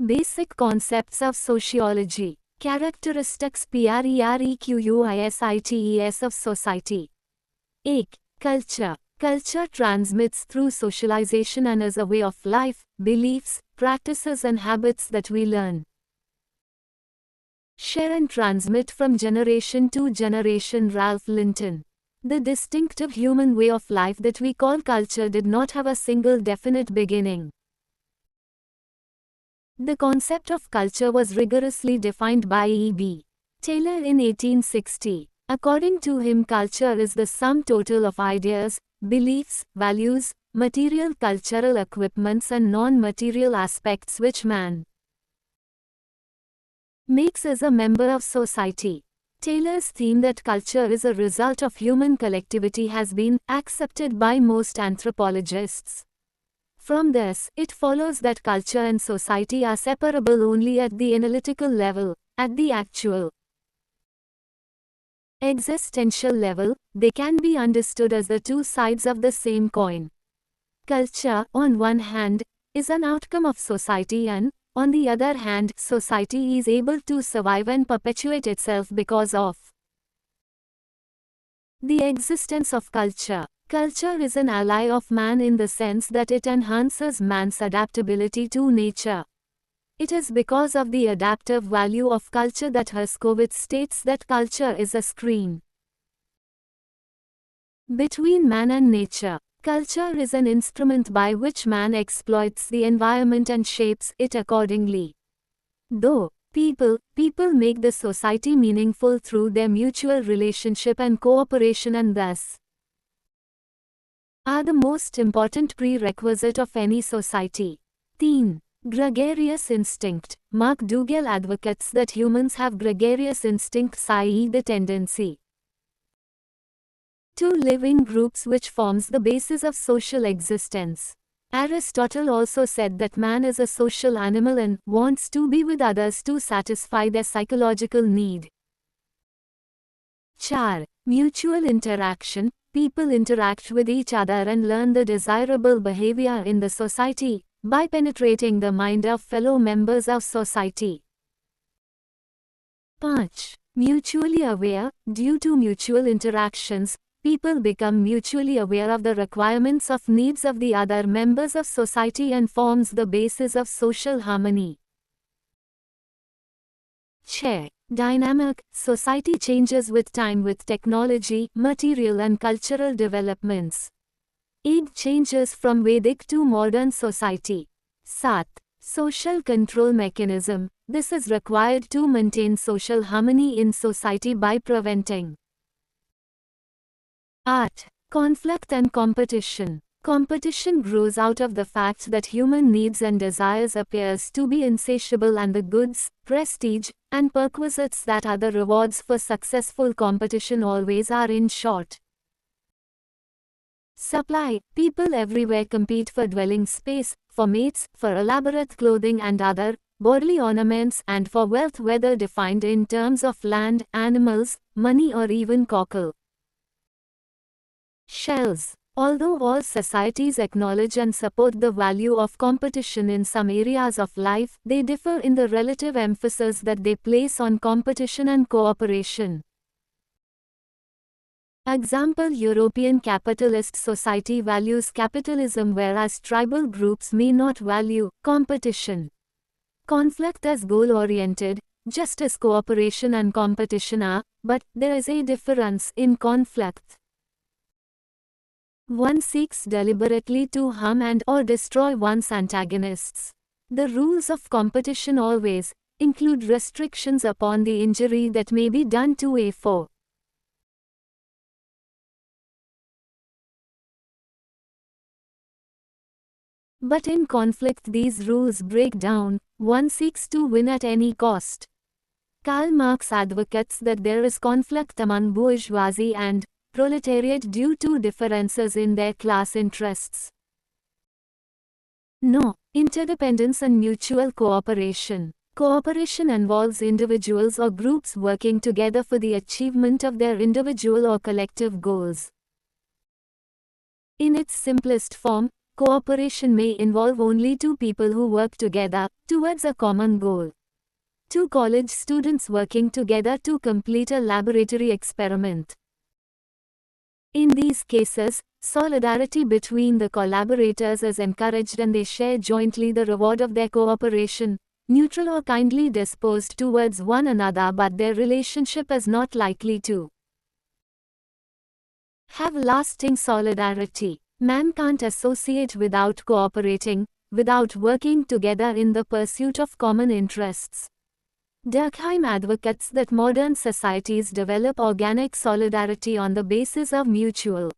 Basic concepts of sociology. Characteristics prerequisites of society. 1. Culture. Culture transmits through socialization and is a way of life, beliefs, practices and habits that we learn, share and transmit from generation to generation. Ralph Linton. The distinctive human way of life that we call culture did not have a single definite beginning. The concept of culture was rigorously defined by E.B. Taylor in 1860. According to him, culture is the sum total of ideas, beliefs, values, material cultural equipments and non-material aspects which man makes as a member of society. Taylor's theme that culture is a result of human collectivity has been accepted by most anthropologists. From this, it follows that culture and society are separable only at the analytical level. At the actual existential level, they can be understood as the two sides of the same coin. Culture, on one hand, is an outcome of society and, on the other hand, society is able to survive and perpetuate itself because of the existence of culture. Culture is an ally of man in the sense that it enhances man's adaptability to nature. It is because of the adaptive value of culture that Herskovits states that culture is a screen between man and nature. Culture is an instrument by which man exploits the environment and shapes it accordingly. Though people make the society meaningful through their mutual relationship and cooperation and thus are the most important prerequisite of any society. 3. Gregarious instinct. Mark Dougal advocates that humans have gregarious instincts, i.e. the tendency to live in groups, which forms the basis of social existence. Aristotle also said that man is a social animal and wants to be with others to satisfy their psychological need. 4. Mutual interaction. People interact with each other and learn the desirable behavior in the society by penetrating the mind of fellow members of society. 5. Mutually aware. Due to mutual interactions, people become mutually aware of the requirements of needs of the other members of society and forms the basis of social harmony. Share. Dynamic. Society changes with time with technology, material and cultural developments. Age changes from Vedic to modern society. 7. Social control mechanism. This is required to maintain social harmony in society by preventing 8. Conflict and competition. Competition grows out of the fact that human needs and desires appears to be insatiable and the goods, prestige, and perquisites that are the rewards for successful competition always are in short supply. People everywhere compete for dwelling space, for mates, for elaborate clothing and other bodily ornaments, and for wealth, whether defined in terms of land, animals, money or even cockle shells. Although all societies acknowledge and support the value of competition in some areas of life, they differ in the relative emphasis that they place on competition and cooperation. Example: European capitalist society values capitalism, whereas tribal groups may not value competition. Conflict as goal-oriented, just as cooperation and competition are, but there is a difference in conflict. One seeks deliberately to harm and or destroy one's antagonists. The rules of competition always include restrictions upon the injury that may be done to a foe. But in conflict these rules break down. One seeks to win at any cost. Karl Marx advocates that there is conflict among bourgeoisie and proletariat due to differences in their class interests. No. Interdependence and mutual cooperation. Cooperation involves individuals or groups working together for the achievement of their individual or collective goals. In its simplest form, Cooperation may involve only two people who work together towards a common goal. Two college students working together to complete a laboratory experiment. In these cases, solidarity between the collaborators is encouraged and they share jointly the reward of their cooperation, neutral or kindly disposed towards one another, but their relationship is not likely to have lasting solidarity. Man can't associate without cooperating, without working together in the pursuit of common interests. Durkheim advocates that modern societies develop organic solidarity on the basis of mutual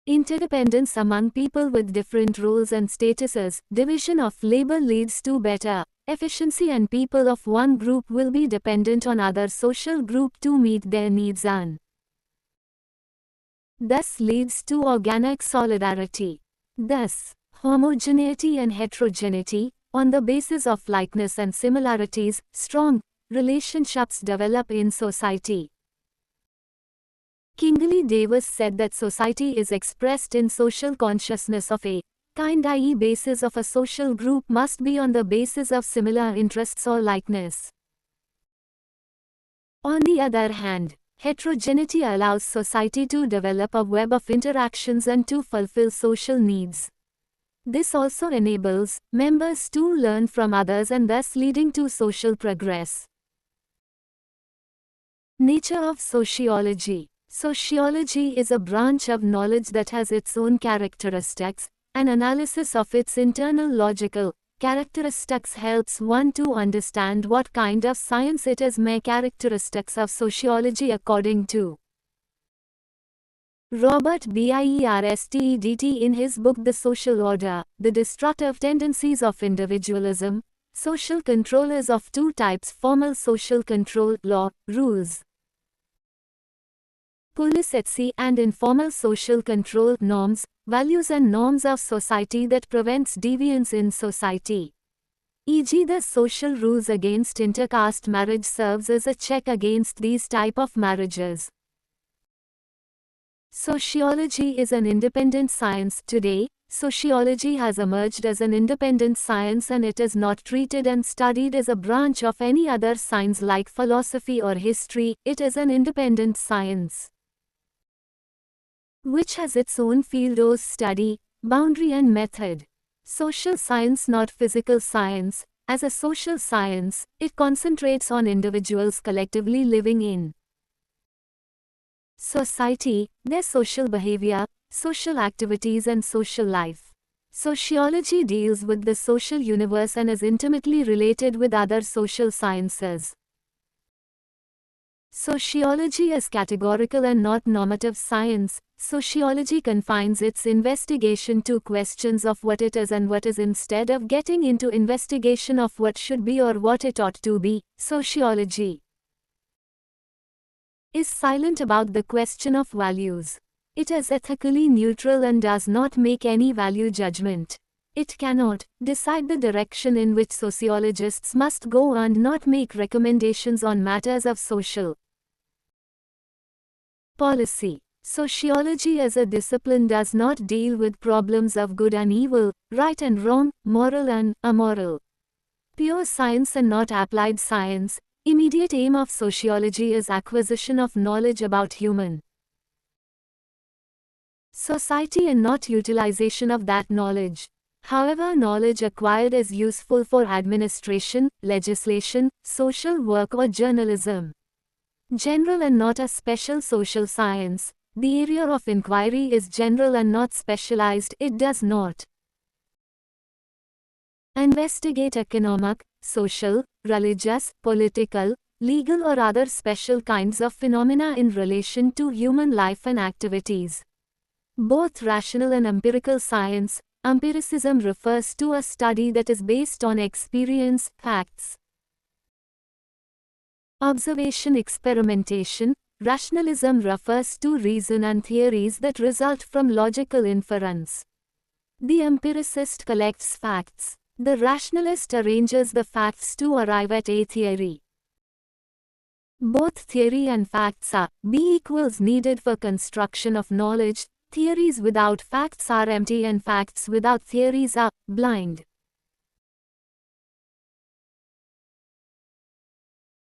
interdependence among people with different roles and statuses. Division of labor leads to better efficiency, and people of one group will be dependent on other social group to meet their needs and thus leads to organic solidarity. Thus, homogeneity and heterogeneity, on the basis of likeness and similarities, strong relationships develop in society. Kingley Davis said that society is expressed in social consciousness of a kind, i.e., basis of a social group must be on the basis of similar interests or likeness. On the other hand, heterogeneity allows society to develop a web of interactions and to fulfill social needs. This also enables members to learn from others and thus leading to social progress. Nature of sociology. Sociology is a branch of knowledge that has its own characteristics. An analysis of its internal logical characteristics helps one to understand what kind of science it is. Mere characteristics of sociology according to Robert Bierstedt in his book The Social Order, The Destructive Tendencies of Individualism. Social control is of two types: formal social control, law, rules, police etc., and informal social control, norms, values and norms of society that prevents deviance in society. E.g., the social rules against intercaste marriage serves as a check against these type of marriages. Sociology is an independent science. Today, sociology has emerged as an independent science and it is not treated and studied as a branch of any other science like philosophy or history. It is an independent science which has its own field of study, boundary and method. Social science, not physical science. As a social science, it concentrates on individuals collectively living in society, their social behavior, social activities and social life. Sociology deals with the social universe and is intimately related with other social sciences. Sociology is categorical and not normative science. Sociology confines its investigation to questions of what it is and what is instead of getting into investigation of what should be or what it ought to be. Sociology is silent about the question of values. It is ethically neutral and does not make any value judgment. It cannot decide the direction in which sociologists must go and not make recommendations on matters of social policy. Sociology as a discipline does not deal with problems of good and evil, right and wrong, moral and immoral. Pure science and not applied science. Immediate aim of sociology is acquisition of knowledge about human society and not utilization of that knowledge. However, knowledge acquired is useful for administration, legislation, social work or journalism. General and not a special social science. The area of inquiry is general and not specialized. It does not investigate economic, social, religious, political, legal or other special kinds of phenomena in relation to human life and activities. Both rational and empirical science. Empiricism refers to a study that is based on experience, facts, observation, experimentation. Rationalism refers to reason and theories that result from logical inference. The empiricist collects facts. The rationalist arranges the facts to arrive at a theory. Both theory and facts are B equals needed for construction of knowledge. Theories without facts are empty and facts without theories are blind.